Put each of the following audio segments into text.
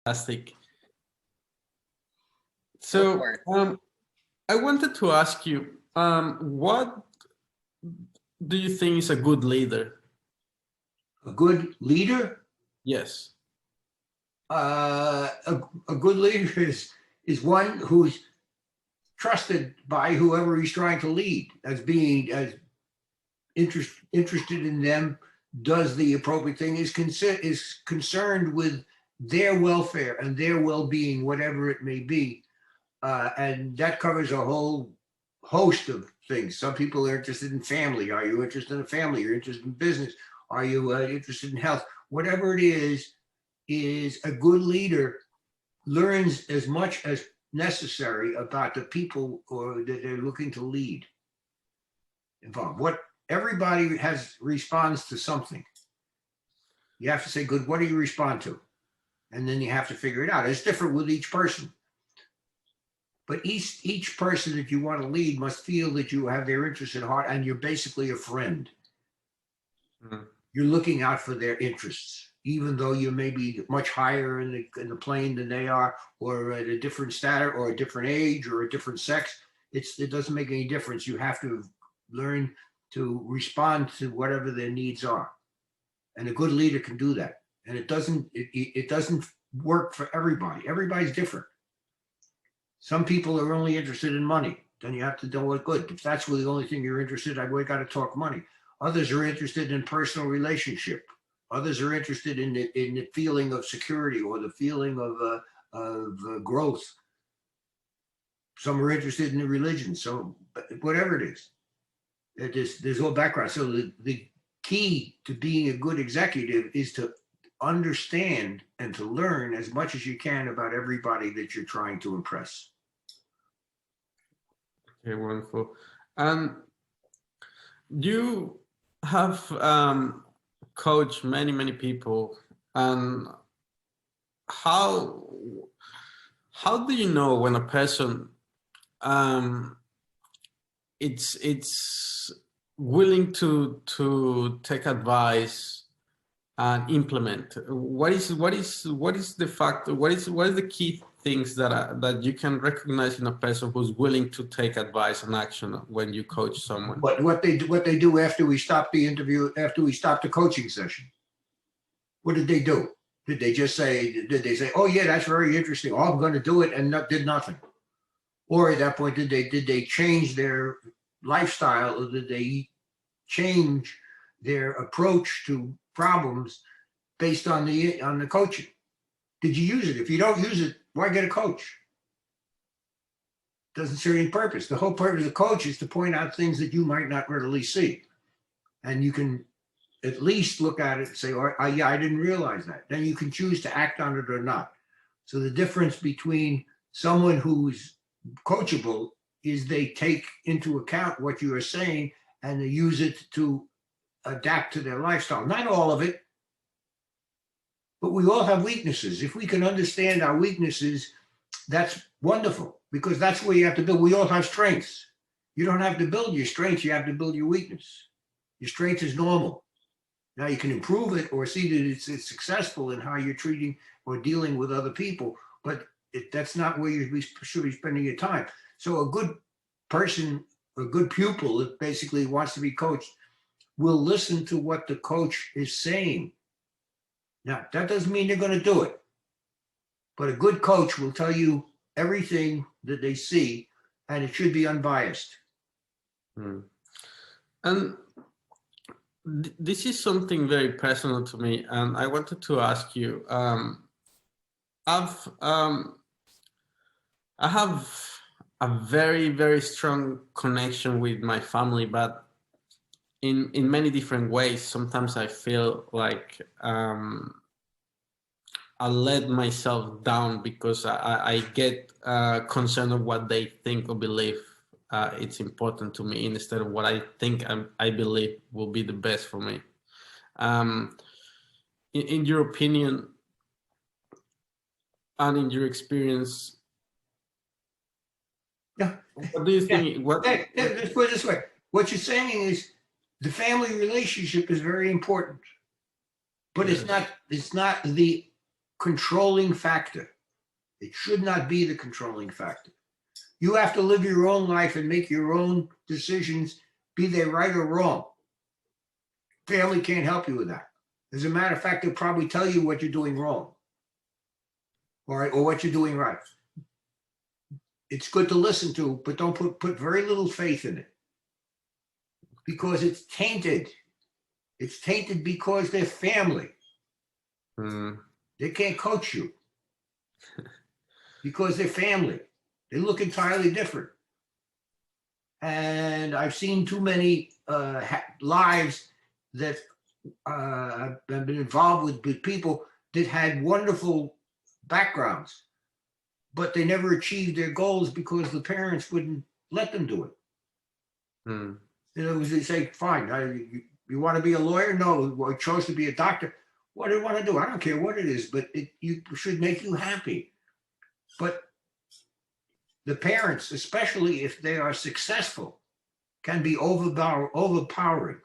Fantastic. So I wanted to ask you, what do you think is a good leader? A good leader? Yes. A good leader is one who's trusted by whoever he's trying to lead as being as interested in them, does the appropriate thing, is concerned with their welfare and their well-being, whatever it may be. And that covers a whole host of things. Some people are interested in family. Are you interested in family? You're interested in business. Are you interested in health? Whatever it is a good leader learns as much as necessary about the people or that they're looking to lead involved. What everybody responds to something. You have to say, good, what do you respond to? And then you have to figure it out. It's different with each person. But each person that you want to lead must feel that you have their interest at heart and you're basically a friend. Mm-hmm. You're looking out for their interests, even though you may be much higher in the plane than they are, or at a different status, or a different age, or a different sex. It doesn't make any difference. You have to learn to respond to whatever their needs are. And a good leader can do that. And it doesn't work for everybody. Everybody's different. Some people are only interested in money. Then you have to know what good. If that's really the only thing you're interested in, we got to talk money. Others are interested in personal relationship. Others are interested in the feeling of security or the feeling of growth. Some are interested in the religion. So whatever it is, there's all background. So the key to being a good executive is to understand and to learn as much as you can about everybody that you're trying to impress. Okay, wonderful. You have coached many people, and how do you know when a person it's willing to take advice and implement? What is the factor? What is the key things that you can recognize in a person who's willing to take advice and action when you coach someone? What they do after we stop the interview, after we stop the coaching session? What did they do? Did they say, oh yeah, that's very interesting, oh, I'm going to do it, and did nothing? Or at that point, did they change their lifestyle, or did they change their approach to problems based on the coaching? Did you use it? If you don't use it, why get a coach? Doesn't serve any purpose. The whole purpose of the coach is to point out things that you might not readily see. And you can at least look at it and say, oh, yeah, I didn't realize that. Then you can choose to act on it or not. So the difference between someone who's coachable is they take into account what you are saying and they use it to adapt to their lifestyle. Not all of it, but we all have weaknesses. If we can understand our weaknesses, that's wonderful, because that's where you have to build. We all have strengths. You don't have to build your strengths, you have to build your weakness. Your strength is normal. Now you can improve it or see that it's successful in how you're treating or dealing with other people, but that's not where you should be spending your time. So a good person, a good pupil that basically wants to be coached, will listen to what the coach is saying. Now, that doesn't mean they're going to do it, but a good coach will tell you everything that they see, and it should be unbiased. And this is something very personal to me, and I wanted to ask you. I have a very strong connection with my family, but in many different ways. Sometimes I feel like I let myself down because I get concerned of what they think or believe it's important to me, instead of what I think I believe will be the best for me. In your opinion and in your experience, what do you think? Let's put it this way. What you're saying is the family relationship is very important, but it's not the controlling factor. It should not be the controlling factor. You have to live your own life and make your own decisions, be they right or wrong. Family can't help you with that. As a matter of fact, they'll probably tell you what you're doing wrong, or what you're doing right. It's good to listen to, but don't put very little faith in it, because it's tainted. It's tainted because they're family. They can't coach you because they're family. They look entirely different. And I've seen too many lives that I've been involved with people that had wonderful backgrounds, but they never achieved their goals because the parents wouldn't let them do it. In other words, they say, fine, you want to be a lawyer? No, I chose to be a doctor. What do you want to do? I don't care what it is, but you should make you happy. But the parents, especially if they are successful, can be overpowering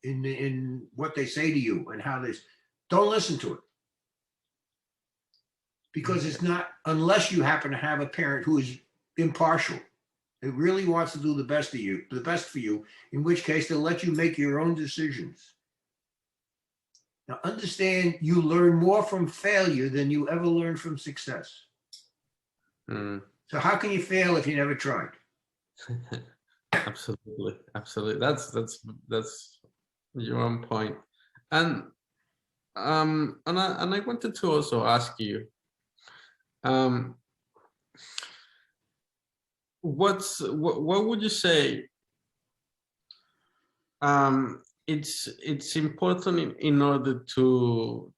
in what they say to you and how they don't listen to it. Because it's not, unless you happen to have a parent who is impartial, it really wants to do the best for you, in which case they'll let you make your own decisions. Now understand, you learn more from failure than you ever learn from success. So how can you fail if you never tried? Absolutely. That's your own point. And I wanted to also ask you, what would you say it's important in order to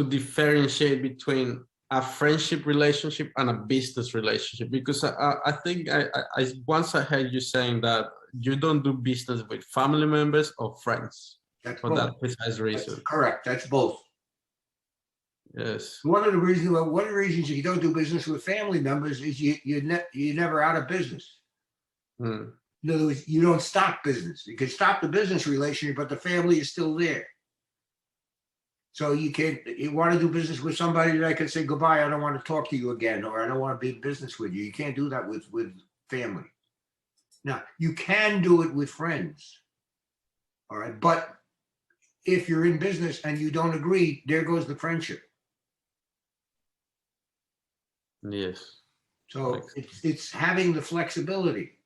differentiate between a friendship relationship and a business relationship? Because I think I once I heard you saying that you don't do business with family members or friends. That's for both. That precise reason. That's correct. That's both. Yes. One of the reasons you don't do business with family members is you're never out of business. In other words, you don't stop business. You can stop the business relationship, but the family is still there. So you want to do business with somebody that I can say goodbye, I don't want to talk to you again, or I don't want to be in business with you. You can't do that with family. Now, you can do it with friends. All right. But if you're in business and you don't agree, there goes the friendship. Yes. So it's having the flexibility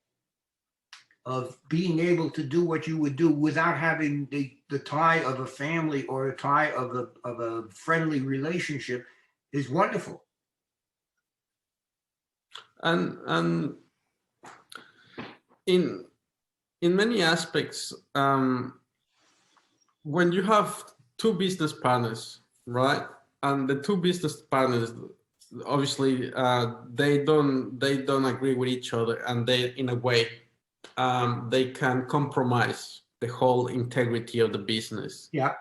of being able to do what you would do without having the tie of a family or a tie of a friendly relationship is wonderful. And in many aspects, when you have two business partners, right, and the two business partners, obviously they don't agree with each other, and they, in a way, they can compromise the whole integrity of the business. Yeah.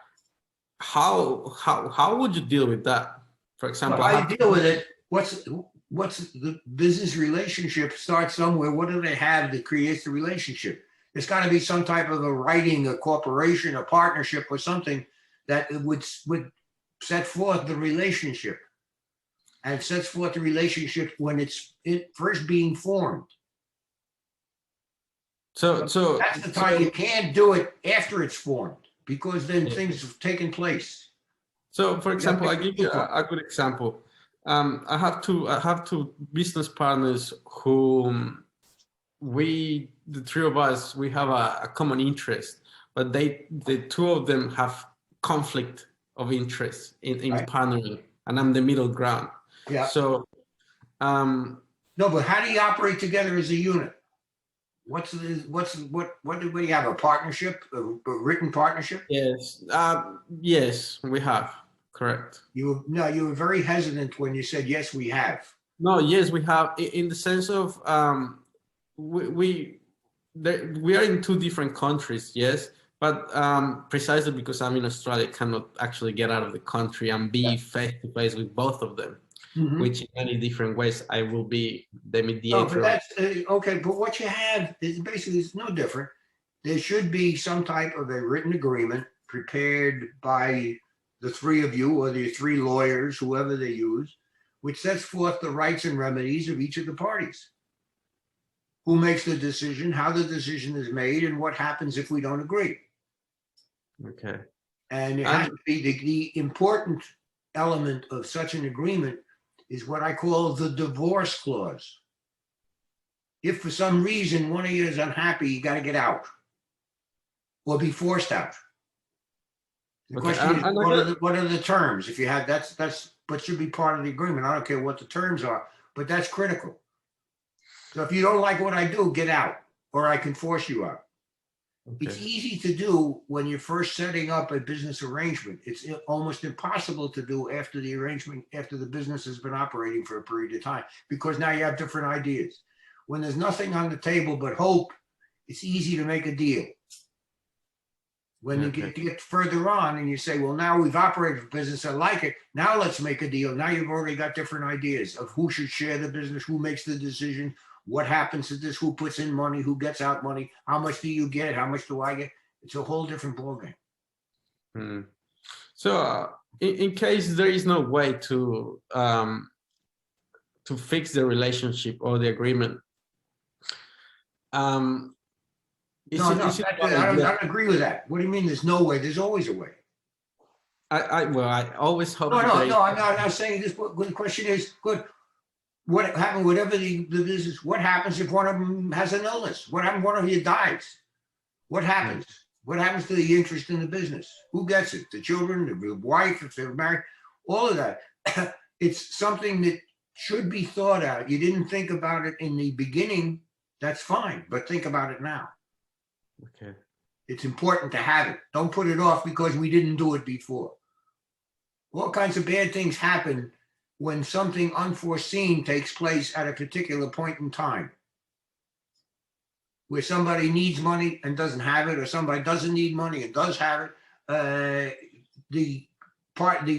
How would you deal with that? For example, well, how you deal with it? What's the business relationship? Starts somewhere. What do they have that creates the relationship? There's got to be some type of a writing, a corporation, a partnership, or something that would set forth the relationship, and sets forth the relationship when it's first being formed. So that's the time. You can't do it after it's formed, because then things have taken place. So, for example, I give you a good example. I have two business partners who the three of us, we have a common interest, but the two of them have conflict of interest in right. partnering, and I'm the middle ground. Yeah. So, no, but how do you operate together as a unit? What do we have? A partnership, a written partnership? Yes. Yes, we have. Correct. You were very hesitant when you said yes, we have. No, yes, we have, in the sense of we are in two different countries, yes, but precisely because I'm in Australia, I cannot actually get out of the country and be face to face with both of them. Which in many different ways I will be the mediator. Oh, but that's okay. But what you have is basically it's no different. There should be some type of a written agreement prepared by the three of you or the three lawyers, whoever they use, which sets forth the rights and remedies of each of the parties. Who makes the decision, how the decision is made, and what happens if we don't agree. Okay. And it has to be the important element of such an agreement is what I call the divorce clause. If for some reason one of you is unhappy, you got to get out or be forced out. The Okay, question is, what are the terms? If you have, that's what should be part of the agreement. I don't care what the terms are, but that's critical. So if you don't like what I do, get out, or I can force you out. Okay. It's easy to do when you're first setting up a business arrangement. It's almost impossible to do after the arrangement, after the business has been operating for a period of time, because now you have different ideas. When there's nothing on the table but hope, it's easy to make a deal. When you get further on and you say, well, now we've operated for business, I like it, now let's make a deal. Now you've already got different ideas of who should share the business, who makes the decision, what happens to this, who puts in money, who gets out money, how much do you get, how much do I get? It's a whole different ballgame. So in case there is no way to fix the relationship or the agreement, I don't agree with that. What do you mean there's no way? There's always a way. I always hope. No, I'm not saying this. But the question is, good. What happened? Whatever the business. What happens if one of them has an illness? What happens if one of you dies? What happens? What happens to the interest in the business? Who gets it? The children, the wife, if they're married, all of that. It's something that should be thought out. You didn't think about it in the beginning. That's fine, but think about it now. Okay. It's important to have it. Don't put it off because we didn't do it before. All kinds of bad things happen when something unforeseen takes place at a particular point in time, where somebody needs money and doesn't have it, or somebody doesn't need money and does have it. The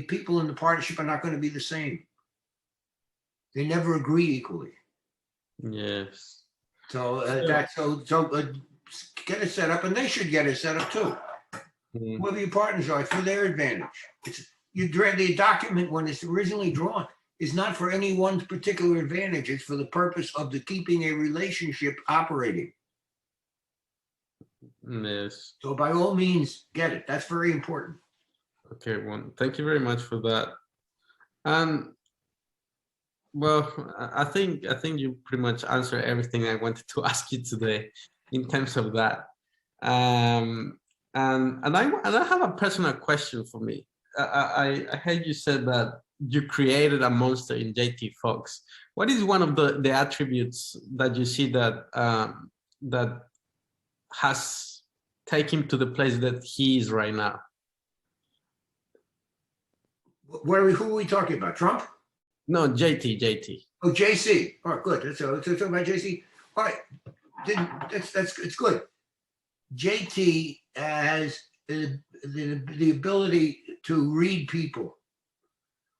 people in the partnership are not going to be the same. They never agree equally. Yes. So get it set up, and they should get it set up too. Whoever your partners are, it's for their advantage. The document, when it's originally drawn, is not for any one particular advantage. It's for the purpose of keeping a relationship operating. Yes. So by all means, get it. That's very important. Okay. Well, thank you very much for that. And well, I think you pretty much answered everything I wanted to ask you today in terms of that. And I have a personal question for me. I heard you said that you created a monster in JT Fox. What is one of the attributes that you see that that has taken him to the place that he is right now? Who are we talking about? Trump? No, JT. Oh, JC. Oh, good. So talking about JC. All right. It's good. JT has the ability to read people.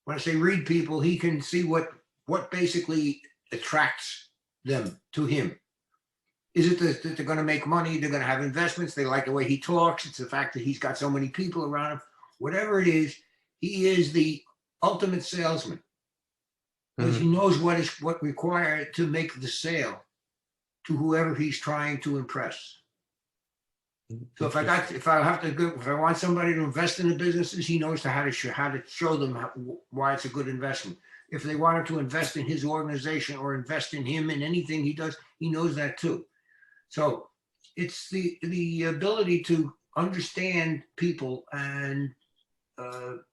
When I say read people, he can see what basically attracts them to him. Is it that they're going to make money? They're going to have investments. They like the way he talks. It's the fact that he's got so many people around him. Whatever it is, he is the ultimate salesman. Because he knows what required to make the sale to whoever he's trying to impress. So if I want somebody to invest in the businesses, he knows how to show them why it's a good investment. If they wanted to invest in his organization or invest in him in anything he does, he knows that too. So it's the ability to understand people and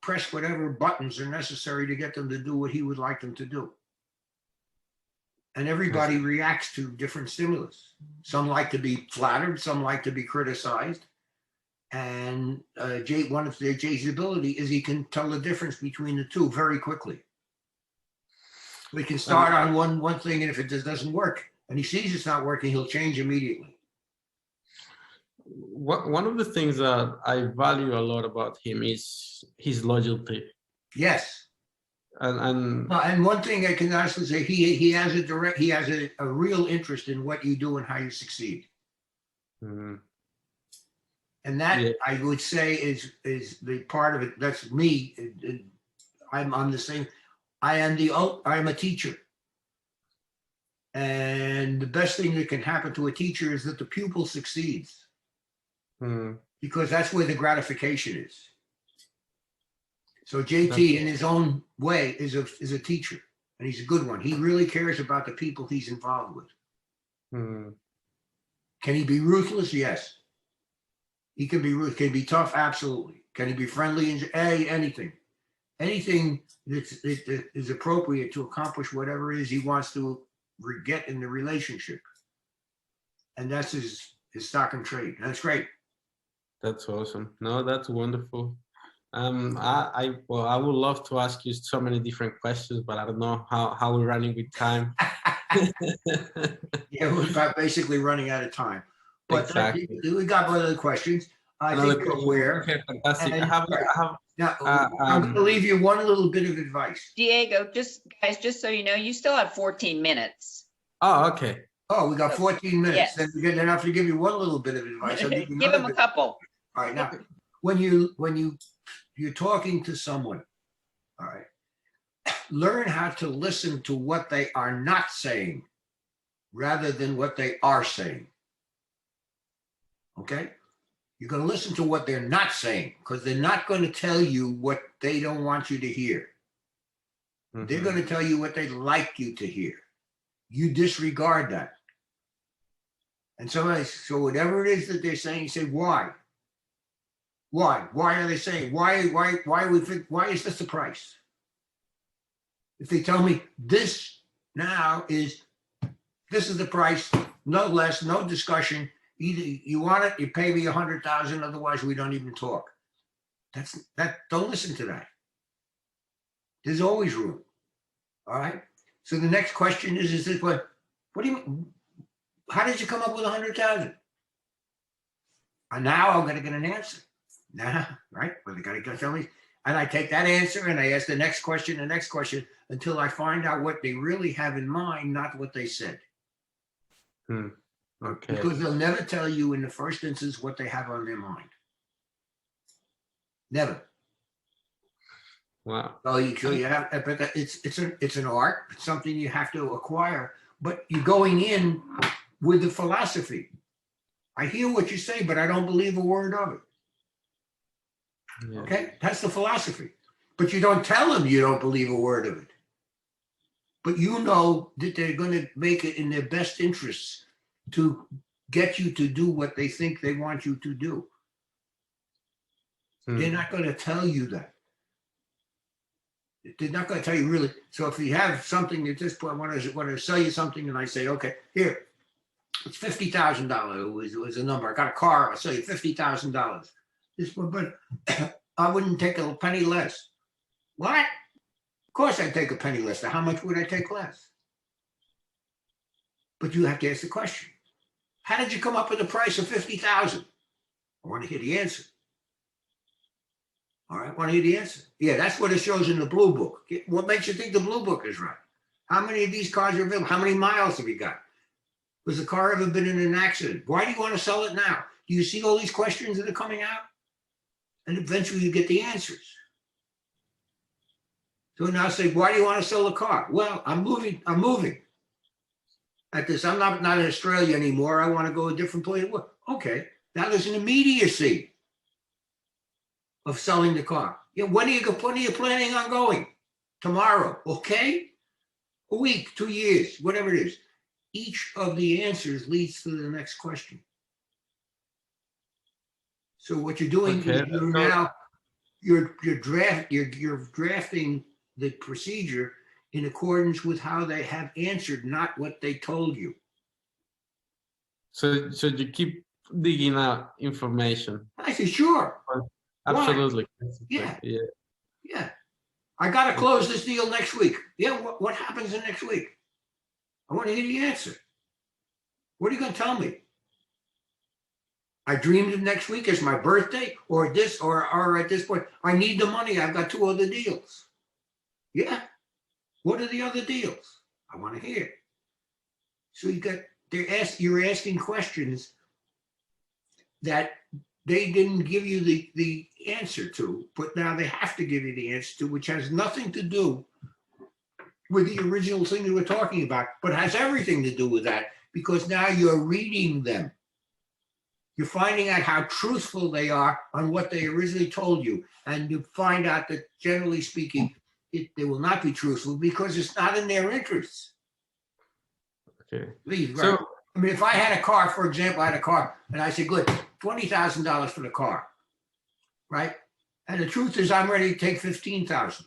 press whatever buttons are necessary to get them to do what he would like them to do. And everybody reacts to different stimulus. Some like to be flattered, some like to be criticized. And one of Jay's ability is he can tell the difference between the two very quickly. We can start on one thing, and if it just doesn't work, and he sees it's not working, he'll change immediately. One of the things that I value a lot about him is his loyalty. Yes. And one thing I can honestly say, he has a real interest in what you do and how you succeed. And that Yeah. I would say is the part of it. That's me. I'm the same. I'm a teacher. And the best thing that can happen to a teacher is that the pupil succeeds, because that's where the gratification is. So JT, in his own way, is a teacher, and he's a good one. He really cares about the people he's involved with. Can he be ruthless? Yes. He can be ruthless. Can he be tough? Absolutely. Can he be friendly? Anything. Anything that is appropriate to accomplish whatever it is he wants to get in the relationship. And that's his stock and trade. That's great. That's awesome. No, that's wonderful. I would love to ask you so many different questions, but I don't know how we're running with time. Yeah, we're basically running out of time. But Exactly. We got other questions. I think you're aware. Okay, fantastic. And, I have now, I'm going to leave you one little bit of advice. Diego, just so you know, you still have 14 minutes. Oh, okay. Oh, we got 14 minutes. Yes. Then we're going to have to give you one little bit of advice. I'll give you Give him a couple. All right. Now, when you're talking to someone, all right, learn how to listen to what they are not saying rather than what they are saying. Okay? You're going to listen to what they're not saying, because they're not going to tell you what they don't want you to hear. They're going to tell you what they'd like you to hear. You disregard that. And so whatever it is that they're saying, you say, why? Why? Why are they saying? Why is this the price? If they tell me this is the price, no less, no discussion. Either you want it, you pay me 100,000, otherwise we don't even talk. Don't listen to that. There's always room. All right. So the next question is this: what do you mean? How did you come up with 100,000? And now I'm going to get an answer. Nah, right? Well, they got to tell me. And I take that answer and I ask the next question until I find out what they really have in mind, not what they said. Okay. Because they'll never tell you in the first instance what they have on their mind. Never. Wow. So you have, but it's an art. It's something you have to acquire. But you're going in with the philosophy. I hear what you say, but I don't believe a word of it. Yeah. Okay, that's the philosophy. But you don't tell them you don't believe a word of it. But you know that they're going to make it in their best interests to get you to do what they think they want you to do. They're not going to tell you that. They're not going to tell you really. So if you have something at this point, when I sell you something and I say, okay, here, it's $50,000 was a number. I got a car, I'll sell you $50,000. But I wouldn't take a penny less. What? Of course I'd take a penny less. How much would I take less? But you have to ask the question. How did you come up with the price of $50,000? I want to hear the answer. All right, want to hear the answer? Yeah, that's what it shows in the blue book. What makes you think the blue book is right? How many of these cars are available? How many miles have you got? Was the car ever been in an accident? Why do you want to sell it now? Do you see all these questions that are coming out? And eventually you get the answers. So now I say, why do you want to sell the car? Well, I'm moving. At this, I'm not in Australia anymore. I want to go a different place. Okay, now there's an immediacy of selling the car. Yeah, when are you planning on going? Tomorrow, okay? A week, 2 years, whatever it is. Each of the answers leads to the next question. So what you're doing is you're drafting the procedure in accordance with how they have answered, not what they told you. So you keep digging out information. I say, sure. Absolutely. Yeah. I got to close this deal next week. Yeah, what happens in next week? I want to hear the answer. What are you going to tell me? I dreamed of next week as my birthday, or at this point, I need the money. I've got 2 other deals. Yeah. What are the other deals? I want to hear. So you're asking questions that they didn't give you the answer to, but now they have to give you the answer to, which has nothing to do with the original thing they were talking about, but has everything to do with that, because now you're reading them. You're finding out how truthful they are on what they originally told you. And you find out that, generally speaking, they will not be truthful because it's not in their interests. Okay. Please, right. So I mean, if I had a car, for example, I had a car, and I said, good, $20,000 for the car, right? And the truth is, I'm ready to take $15,000.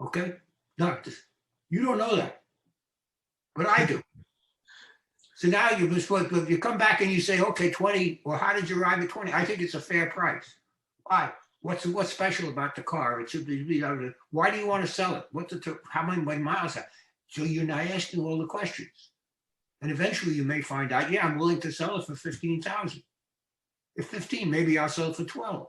Okay? No, you don't know that, but I do. So now you come back and you say, okay, 20, or how did you arrive at 20? I think it's a fair price. Why? What's special about the car? It should be, why do you want to sell it? How many miles? So you're not asking all the questions. And eventually you may find out, yeah, I'm willing to sell it for 15,000. If 15, maybe I'll sell it for 12.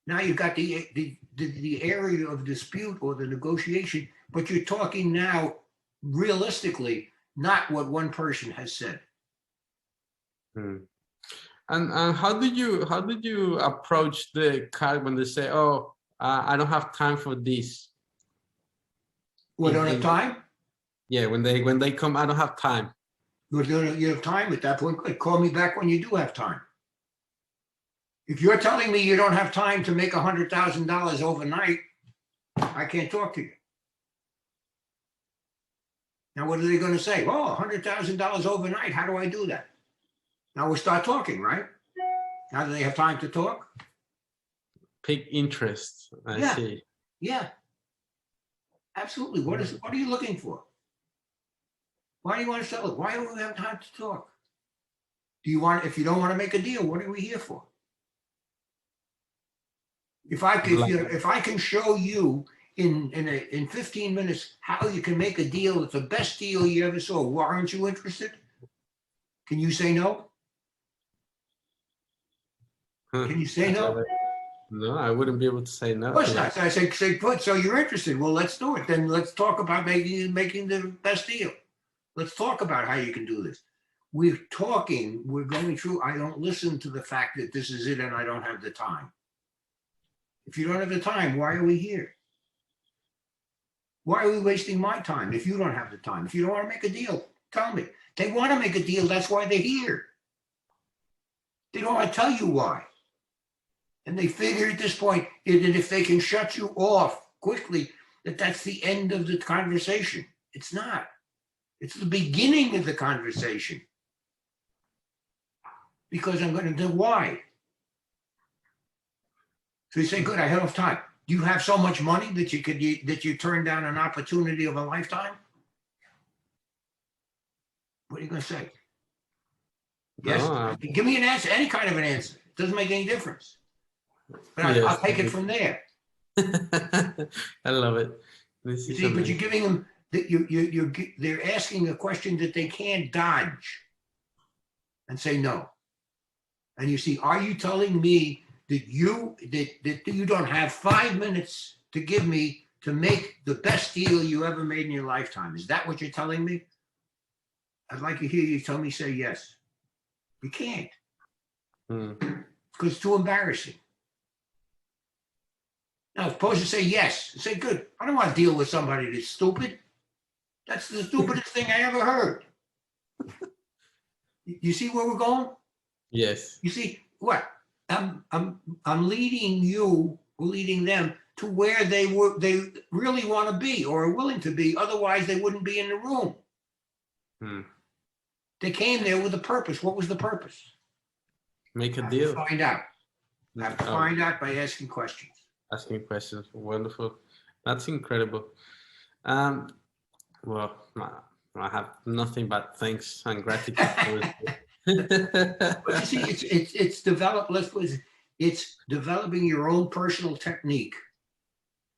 Now you've got the area of dispute or the negotiation, but you're talking now realistically, not what one person has said. And how did you approach the car when they say, oh, I don't have time for this? We don't have time? Yeah, when they come, I don't have time. You have time at that point. Good. Call me back when you do have time. If you're telling me you don't have time to make $100,000 overnight, I can't talk to you. Now, what are they going to say? Oh, $100,000 overnight. How do I do that? Now we'll start talking, right? Now do they have time to talk? Pick interest. I see. Yeah. Absolutely. What are you looking for? Why do you want to sell it? Why don't we have time to talk? If you don't want to make a deal, what are we here for? If I can show you in 15 minutes how you can make a deal, it's the best deal you ever saw, why aren't you interested? Can you say no? Can you say no? No, I wouldn't be able to say no. Of course not. So I say, good, so you're interested. Well, let's do it. Then let's talk about making the best deal. Let's talk about how you can do this. We're going through, I don't listen to the fact that this is it and I don't have the time. If you don't have the time, why are we here? Why are we wasting my time if you don't have the time? If you don't want to make a deal, tell me. They want to make a deal, that's why they're here. They don't want to tell you why. And they figure at this point that if they can shut you off quickly, that's the end of the conversation. It's not. It's the beginning of the conversation. Because I'm going to do why. So you say, good, I have enough time. Do you have so much money that you turn down an opportunity of a lifetime? What are you going to say? Yes, No, give me an answer, any kind of an answer. It doesn't make any difference. But yes. I'll take it from there. I love it. You see, but you're giving them that they're asking a question that they can't dodge and say no. And you see, are you telling me that you don't have 5 minutes to give me to make the best deal you ever made in your lifetime? Is that what you're telling me? I'd like to hear you tell me, say yes. You can't. Because it's too embarrassing. Now, suppose you say yes. Say, good. I don't want to deal with somebody that's stupid. That's the stupidest thing I ever heard. You see where we're going? Yes. You see what? I'm leading them to where they really want to be or are willing to be. Otherwise, they wouldn't be in the room. They came there with a purpose. What was the purpose? Make a deal. Find out. I have to find out by asking questions. Asking questions. Wonderful. That's incredible. Well, I have nothing but thanks and gratitude for it. But you see, it's developed. It's developing your own personal technique.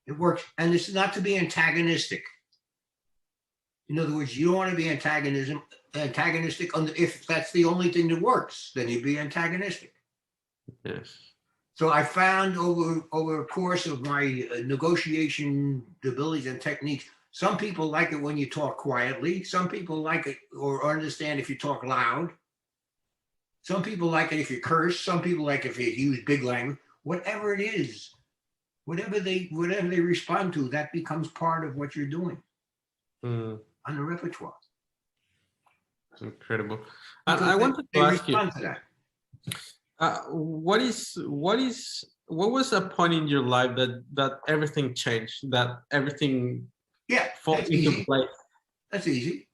It works, and it's not to be antagonistic. In other words, you don't want to be antagonistic. If that's the only thing that works, then you'd be antagonistic. Yes. So I found over a course of my negotiation abilities and techniques, some people like it when you talk quietly. Some people like it or understand if you talk loud. Some people like it if you curse. Some people like if you use big language. Whatever it is, whatever they respond to, that becomes part of what you're doing Mm, on the repertoire. incredible. And Because I wanted they to ask you, respond to that. what was a point in your life that everything changed, that everything Yeah, fall that's into easy. place? That's easy.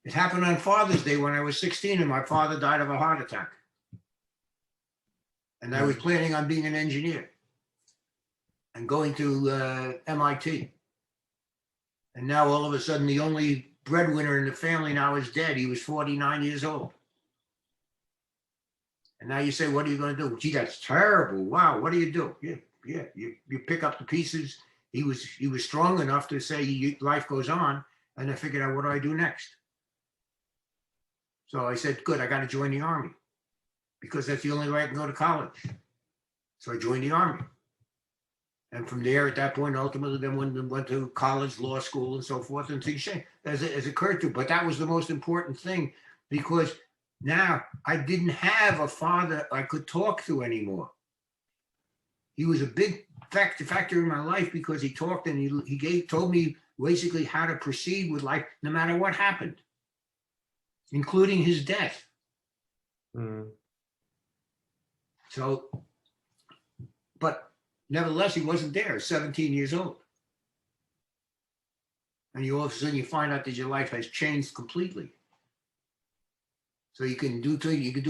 It happened on Father's Day when I was 16 and my father died of a heart attack. And I was planning on being an engineer and going to MIT. And now all of a sudden, the only breadwinner in the family now is dead. He was 49 years old. And now you say, what are you going to do? Gee, that's terrible. Wow, what do you do? Yeah, you pick up the pieces. He was strong enough to say life goes on. And I figured out, what do I do next? So I said, good, I got to join the Army because that's the only way I can go to college. So I joined the Army. And from there, at that point, ultimately, then went to college, law school, and so forth, and things changed as it occurred to. But that was the most important thing, because now I didn't have a father I could talk to anymore. He was a big factor in my life because he talked and he told me basically how to proceed with life, no matter what happened, including his death. Mm. So, but nevertheless, he wasn't there, 17 years old. And all of a sudden you find out that your life has changed completely. So you can do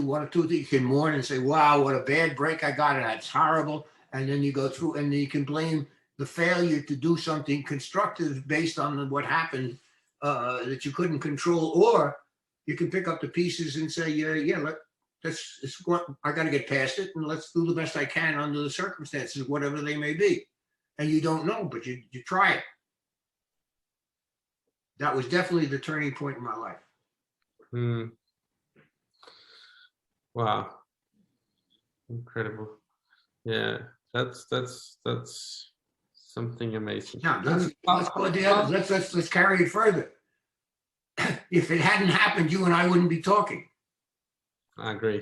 one or two things. You can mourn and say, wow, what a bad break I got, and that's horrible. And then you go through and then you can blame the failure to do something constructive based on what happened that you couldn't control. Or you can pick up the pieces and say, it's what I got to get past it, and let's do the best I can under the circumstances, whatever they may be. And you don't know, but you try it. That was definitely the turning point in my life. Mm. Wow, incredible. Yeah, that's something amazing. Now let's carry it further. If it hadn't happened, you and I wouldn't be talking. I agree.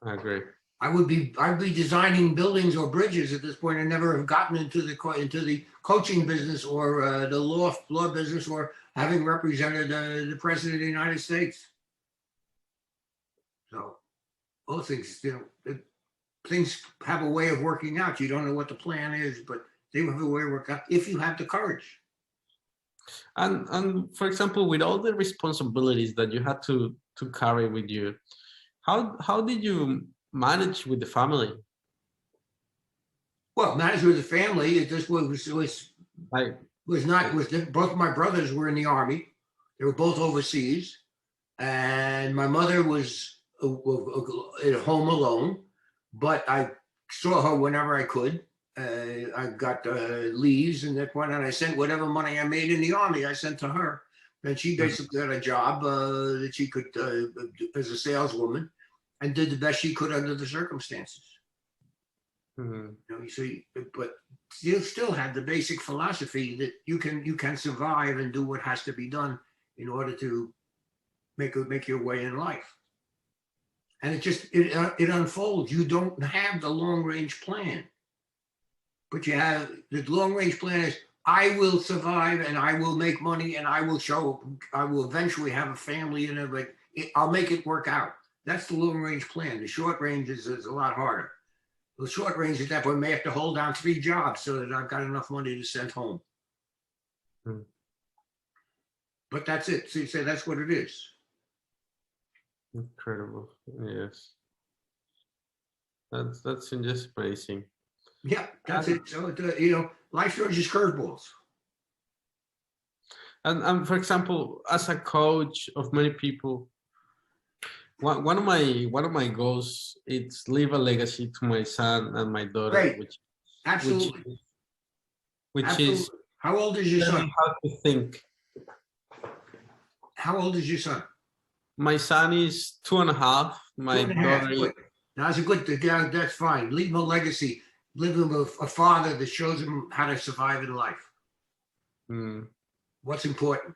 I'd be designing buildings or bridges at this point, and never have gotten into the coaching business or the law business, or having represented the president of the United States. So, all things, things have a way of working out. You don't know what the plan is, but they have a way of working out if you have the courage. And for example, with all the responsibilities that you had to carry with you, how did you manage with the family? Well, manage with the family. It just was both of my brothers were in the Army. They were both overseas, and my mother was at home alone. But I saw her whenever I could. I got leaves and that one, and I sent whatever money I made in the Army. I sent to her, and she basically got a job that she could as a saleswoman, and did the best she could under the circumstances. Mm-hmm. But you still had the basic philosophy that you can survive and do what has to be done in order to make your way in life. And it unfolds. You don't have the long range plan, but you have the long range plan is, I will survive and I will make money and I will eventually have a family and everything. I'll make it work out. That's the long range plan. The short range is a lot harder. The short range at that point may have to hold down 3 jobs so that I've got enough money to send home. Mm. But that's it. So you say that's what it is. Incredible. Yes. That's just amazing. Yeah, that's it. So life throws you curveballs. And for example, as a coach of many people, one of my goals is leave a legacy to my son and my daughter. Great. Absolutely. Which Absolutely. is How old is your son? how to think. How old is your son? My son is 2.5. My 2.5. daughter is, That's a good thing. That's fine. Leave him a legacy. Leave him a father that shows him how to survive in life. mm, What's important.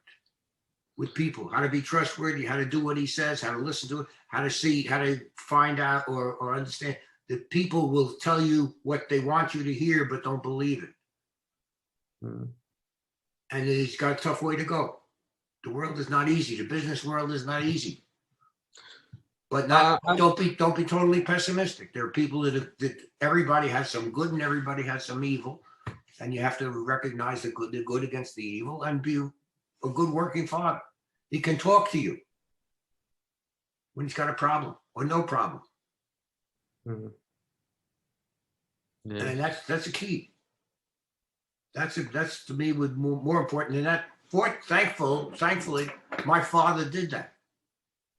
with people, how to be trustworthy, how to do what he says, how to listen to it, how to see, how to find out or understand. That people will tell you what they want you to hear, but don't believe it. Mm. And he's got a tough way to go. The world is not easy. The business world is not easy. But don't be totally pessimistic. There are people that everybody has some good and everybody has some evil, and you have to recognize the good against the evil and be a good working father. He can talk to you when he's got a problem or no problem, Mm. Yeah. and that's a key. That's to me would more important than that. Thankfully, my father did that.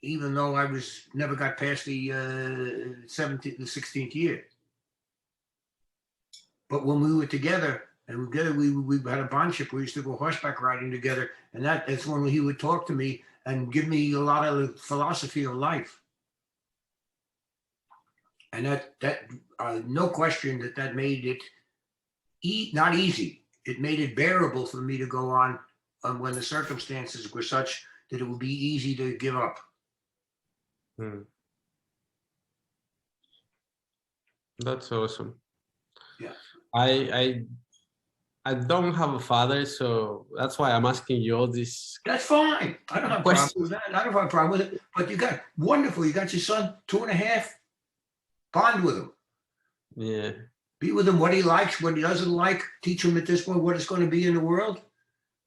Even though I never got past the 16th year. But when we were together, we had a bondship. We used to go horseback riding together, and that's when he would talk to me and give me a lot of the philosophy of life. And that no question that made it not easy. It made it bearable for me to go on when the circumstances were such that it would be easy to give up. Mm. That's awesome. Yeah. I don't have a father, so that's why I'm asking you all this. That's fine. I don't have a problem with that. I don't have a problem with it. But you got wonderful. You got your son, 2.5. Bond with him. Yeah. Be with him what he likes, what he doesn't like. Teach him at this point what it's going to be in the world.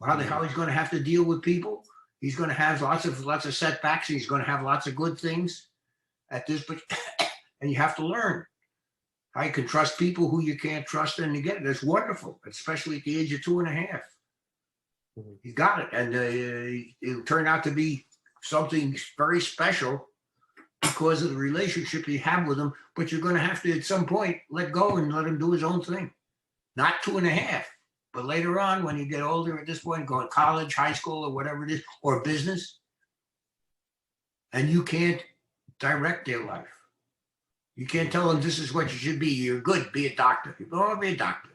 How he's going to have to deal with people. He's going to have lots of setbacks. He's going to have lots of good things at this, but and you have to learn how you can trust people who you can't trust. And again, that's wonderful, especially at the age of 2.5. He got it, and it'll turn out to be something very special because of the relationship you have with him. But you're going to have to, at some point, let go and let him do his own thing. Not 2.5, but later on, when you get older, at this point, going to college, high school, or whatever it is, or business, and you can't direct their life. You can't tell them this is what you should be. You're good. Be a doctor. You don't want to be a doctor.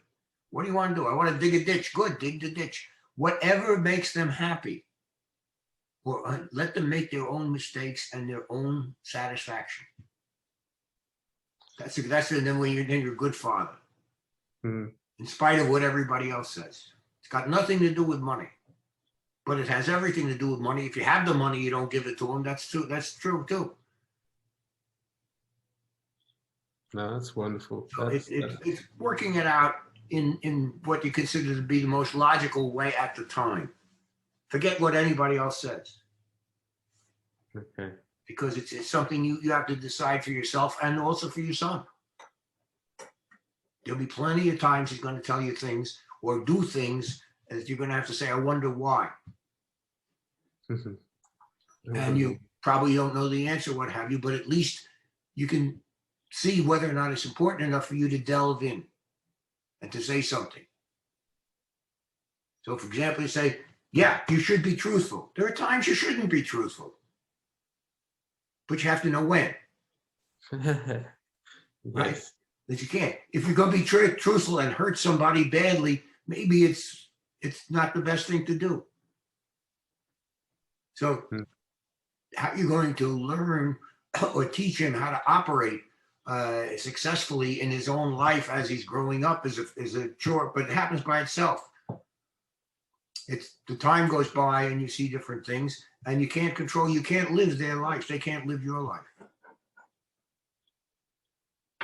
What do you want to do? I want to dig a ditch. Good. Dig the ditch. Whatever makes them happy, or let them make their own mistakes and their own satisfaction. That's it. And then you're a good father, in spite of what everybody else says. It's got nothing to do with money, but it has everything to do with money. If you have the money, you don't give it to them. That's true. That's true too. No, that's wonderful. So it's working it out in what you consider to be the most logical way at the time. Forget what anybody else says. Okay. Because it's something you have to decide for yourself and also for your son. There'll be plenty of times he's going to tell you things or do things that you're going to have to say, I wonder why. And you probably don't know the answer, what have you, but at least you can see whether or not it's important enough for you to delve in and to say something. So, for example, you say, yeah, you should be truthful. There are times you shouldn't be truthful, but you have to know when. Yes. Right? That you can't. If you're going to be truthful and hurt somebody badly, maybe it's not the best thing to do. So how are you going to learn or teach him how to operate successfully in his own life as he's growing up is a chore, but it happens by itself. It's the time goes by and you see different things and you can't live their lives. They can't live your life.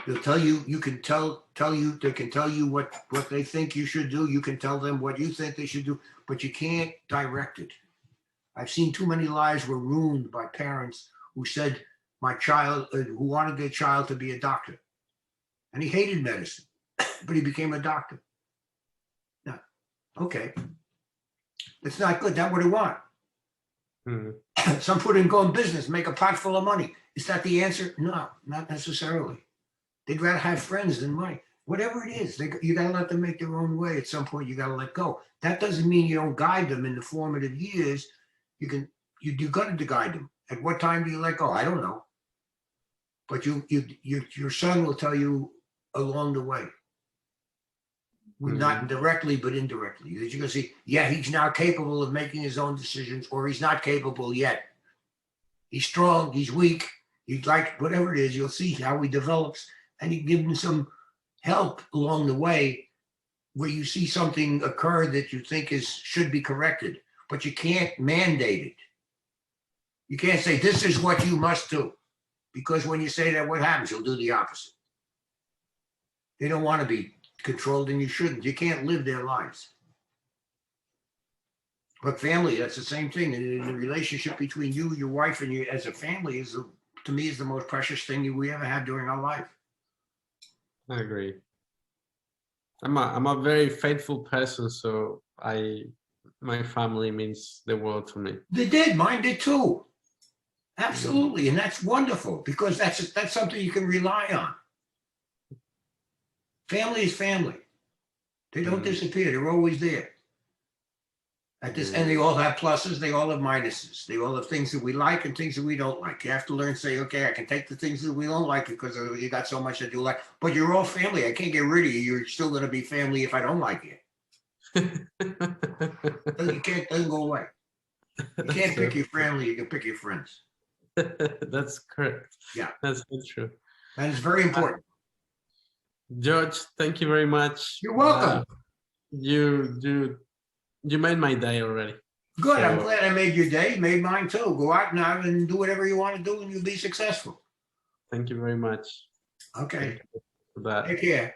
They'll tell you, they can tell you what they think you should do. You can tell them what you think they should do, but you can't direct it. I've seen too many lives were ruined by parents who said, my child, who wanted their child to be a doctor. And he hated medicine, but he became a doctor. Now, okay. It's not good. That's what he want. Some put in go in business, make a pot full of money. Is that the answer? No, not necessarily. They'd rather have friends than money. Whatever it is, you got to let them make their own way. At some point, you got to let go. That doesn't mean you don't guide them in the formative years. You got to guide them. At what time do you let go? I don't know. But your son will tell you along the way. Not directly, but indirectly. You're going to see, yeah, he's now capable of making his own decisions, or he's not capable yet. He's strong, he's weak, he's like whatever it is. You'll see how he develops, and you give him some help along the way where you see something occur that you think should be corrected, but you can't mandate it. You can't say, this is what you must do. Because when you say that, what happens? You'll do the opposite. They don't want to be controlled, and you shouldn't. You can't live their lives. But family, that's the same thing. And the relationship between you, your wife, and you as a family to me, is the most precious thing we ever had during our life. I agree. I'm a very faithful person, so my family means the world to me. They did. Mine did too. Absolutely. And that's wonderful, because that's something you can rely on. Family is family. They don't disappear. They're always there. And they all have pluses. They all have minuses. They all have things that we like and things that we don't like. You have to learn to say, okay, I can take the things that we don't like because you got so much that you like. But you're all family. I can't get rid of you. You're still going to be family if I don't like you. Doesn't go away. You can't pick your family. You can pick your friends. That's correct. Yeah. That's so true. And it's very important. George, thank you very much. You're welcome. You made my day already. Good. So, I'm glad I made your day. Made mine too. Go out now and do whatever you want to do, and you'll be successful. thank you very much. Okay. For that. Take care.